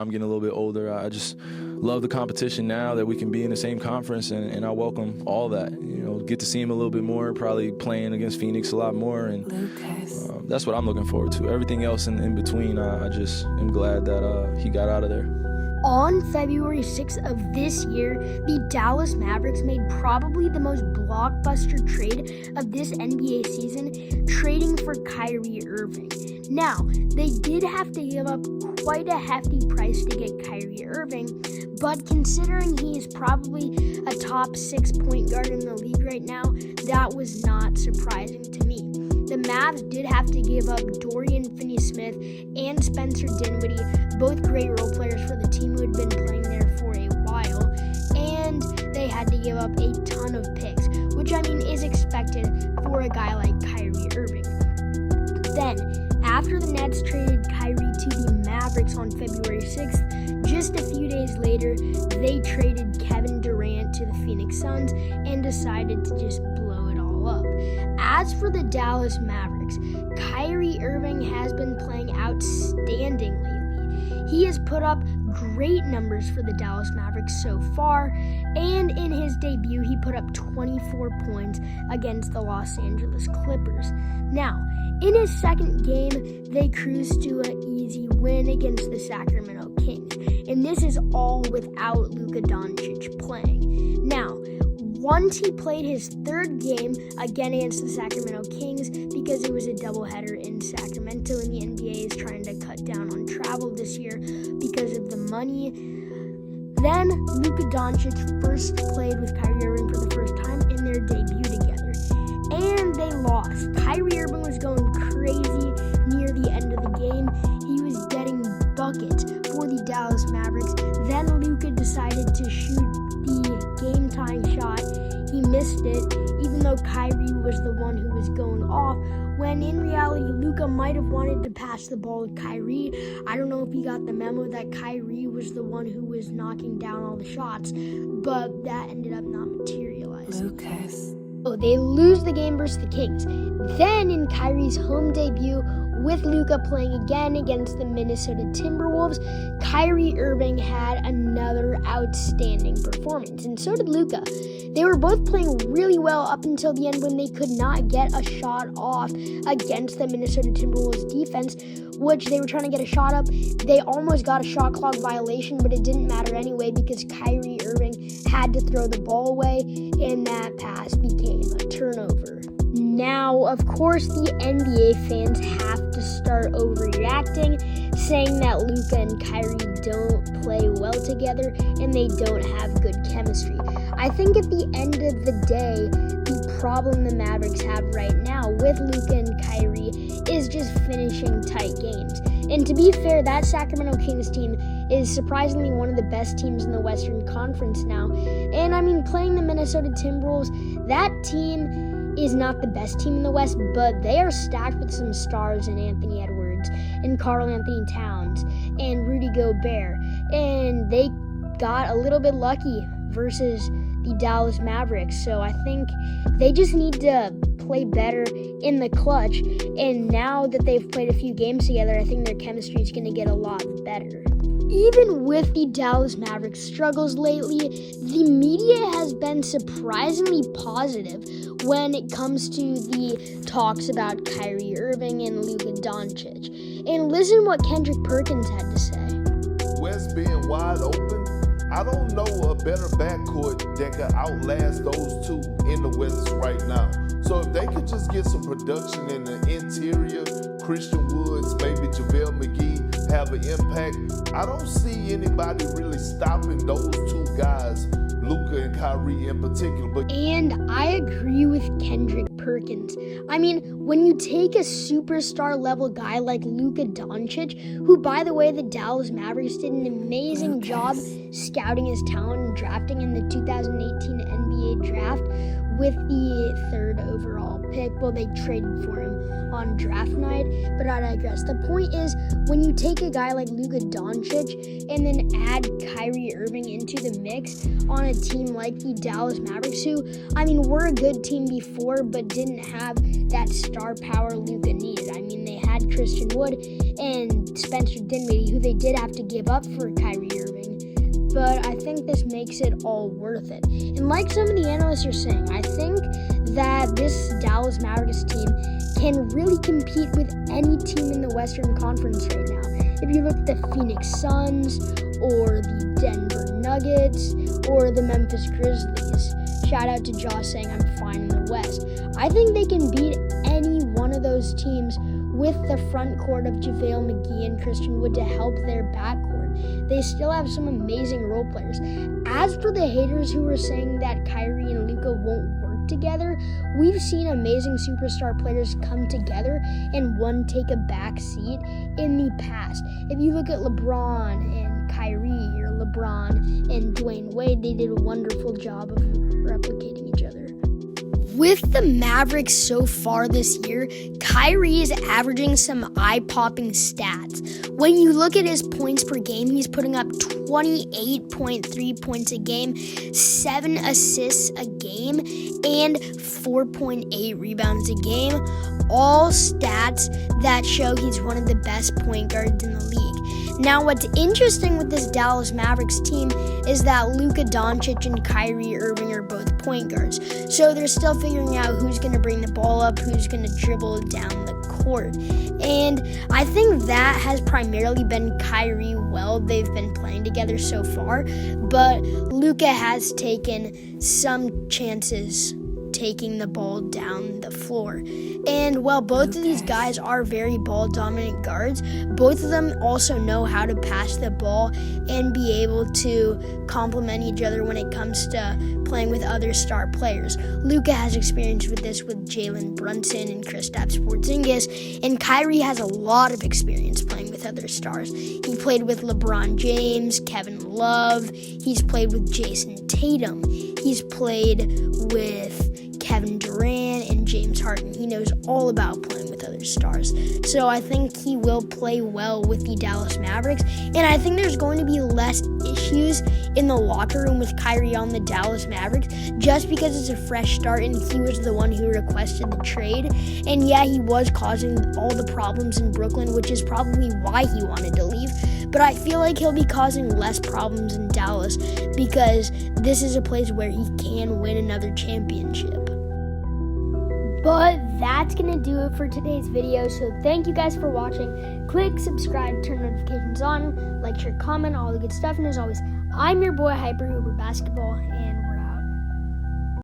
I'm getting a little bit older. I just love the competition now that we can be in the same conference, and I welcome all that. Get to see him a little bit more, probably playing against Phoenix a lot more, and that's what I'm looking forward to. Everything else in between, I just am glad that he got out of there. On February 6th of this year, the Dallas Mavericks made probably the most blockbuster trade of this NBA season, trading for Kyrie Irving. Now, they did have to give up quite a hefty price to get Kyrie Irving, but considering he is probably a top 6 point guard in the league right now, that was not surprising to me. The Mavs did have to give up Dorian Finney-Smith and Spencer Dinwiddie, both great role players for the team who had been playing there for a while, and they had to give up a ton of picks, which is expected for a guy like Kyrie Irving. Then, after the Nets traded Kyrie to the Mavericks on February 6th, just a few days later, they traded Kevin Durant to the Phoenix Suns and decided to just blow it all up. As for the Dallas Mavericks, Kyrie Irving has been playing outstanding lately. He has put up great numbers for the Dallas Mavericks so far, and in his debut, he put up 24 points against the Los Angeles Clippers. Now, in his second game, they cruised to an easy win against the Sacramento Kings, and this is all without Luka Doncic playing. Now, once he played his third game again against the Sacramento Kings, because it was a doubleheader in Sacramento, and the NBA is trying to cut down on travel this year because of the money. Then Luka Doncic first played with Kyrie Irving for the first time in their debut together, and they lost. Kyrie Irving was going crazy near the end of the game. He was getting buckets for the Dallas Mavericks. Then Luka decided to shoot the game-tying shot. He missed it, even though Kyrie was the one who was going off, when in reality, Luka might have wanted to pass the ball to Kyrie. I don't know if he got the memo that Kyrie was the one who was knocking down all the shots, but that ended up not materializing. They lose the game versus the Kings. Then in Kyrie's home debut, with Luka playing again against the Minnesota Timberwolves, Kyrie Irving had another outstanding performance, and so did Luka. They were both playing really well up until the end when they could not get a shot off against the Minnesota Timberwolves defense, which they were trying to get a shot up. They almost got a shot clock violation, but it didn't matter anyway because Kyrie Irving had to throw the ball away, and that pass became a turnover. Now, of course, the NBA fans have to start overreacting, saying that Luka and Kyrie don't play well together and they don't have good chemistry. I think at the end of the day, the problem the Mavericks have right now with Luka and Kyrie is just finishing tight games. And to be fair, that Sacramento Kings team is surprisingly one of the best teams in the Western Conference now. And playing the Minnesota Timberwolves, that team is not the best team in the West, but they are stacked with some stars in Anthony Edwards and Karl Anthony Towns and Rudy Gobert, and they got a little bit lucky versus the Dallas Mavericks. So I think they just need to play better in the clutch, and now that they've played a few games together, I think their chemistry is going to get a lot better. Even with the Dallas Mavericks' struggles lately, the media has been surprisingly positive when it comes to the talks about Kyrie Irving and Luka Doncic. And listen what Kendrick Perkins had to say. West being wide open, I don't know a better backcourt that could outlast those two in the West right now. So if they could just get some production in the interior, Christian Woods, maybe JaVale McGee have an impact, I don't see anybody really stopping those two guys, Luka and Kyrie in particular. And I agree with Kendrick Perkins. When you take a superstar level guy like Luka Doncic, who, by the way, the Dallas Mavericks did an amazing job scouting his talent and drafting in the 2018 NBA draft, with the 3rd overall pick. Well, they traded for him on draft night, but I digress. The point is, when you take a guy like Luka Doncic and then add Kyrie Irving into the mix on a team like the Dallas Mavericks, who, I mean, were a good team before, but didn't have that star power Luka needed. I mean, they had Christian Wood and Spencer Dinwiddie, who they did have to give up for Kyrie Irving. But I think this makes it all worth it. And like some of the analysts are saying, I think that this Dallas Mavericks team can really compete with any team in the Western Conference right now. If you look at the Phoenix Suns or the Denver Nuggets or the Memphis Grizzlies, shout out to Josh saying I'm fine in the West. I think they can beat any one of those teams with the front court of JaVale McGee and Christian Wood to help their backcourt. They still have some amazing role players. As for the haters who were saying that Kyrie and Luka won't work together, we've seen amazing superstar players come together and one take a back seat in the past. If you look at LeBron and Kyrie or LeBron and Dwayne Wade, they did a wonderful job of replicating each other. With the Mavericks so far this year, Kyrie is averaging some eye-popping stats. When you look at his points per game, he's putting up 28.3 points a game, 7 assists a game, and 4.8 rebounds a game. All stats that show he's one of the best point guards in the league. Now, what's interesting with this Dallas Mavericks team is that Luka Doncic and Kyrie Irving are both point guards. So they're still figuring out who's going to bring the ball up, who's going to dribble down the court. And I think that has primarily been Kyrie while they've been playing together so far. But Luka has taken some chances taking the ball down the floor. And while both of these guys are very ball-dominant guards, both of them also know how to pass the ball and be able to complement each other when it comes to playing with other star players. Luka has experience with this with Jalen Brunson and Kristaps Porzingis, and Kyrie has a lot of experience playing with other stars. He played with LeBron James, Kevin Love, he's played with Jason Tatum, he's played with Kevin Durant and James Harden. He knows all about playing with other stars. So I think he will play well with the Dallas Mavericks. And I think there's going to be less issues in the locker room with Kyrie on the Dallas Mavericks just because it's a fresh start and he was the one who requested the trade. And yeah, he was causing all the problems in Brooklyn, which is probably why he wanted to leave. But I feel like he'll be causing less problems in Dallas because this is a place where he can win another championship. But that's going to do it for today's video. So thank you guys for watching. Click subscribe, turn notifications on, like, share, comment, all the good stuff. And as always, I'm your boy Hyper Hooper Basketball.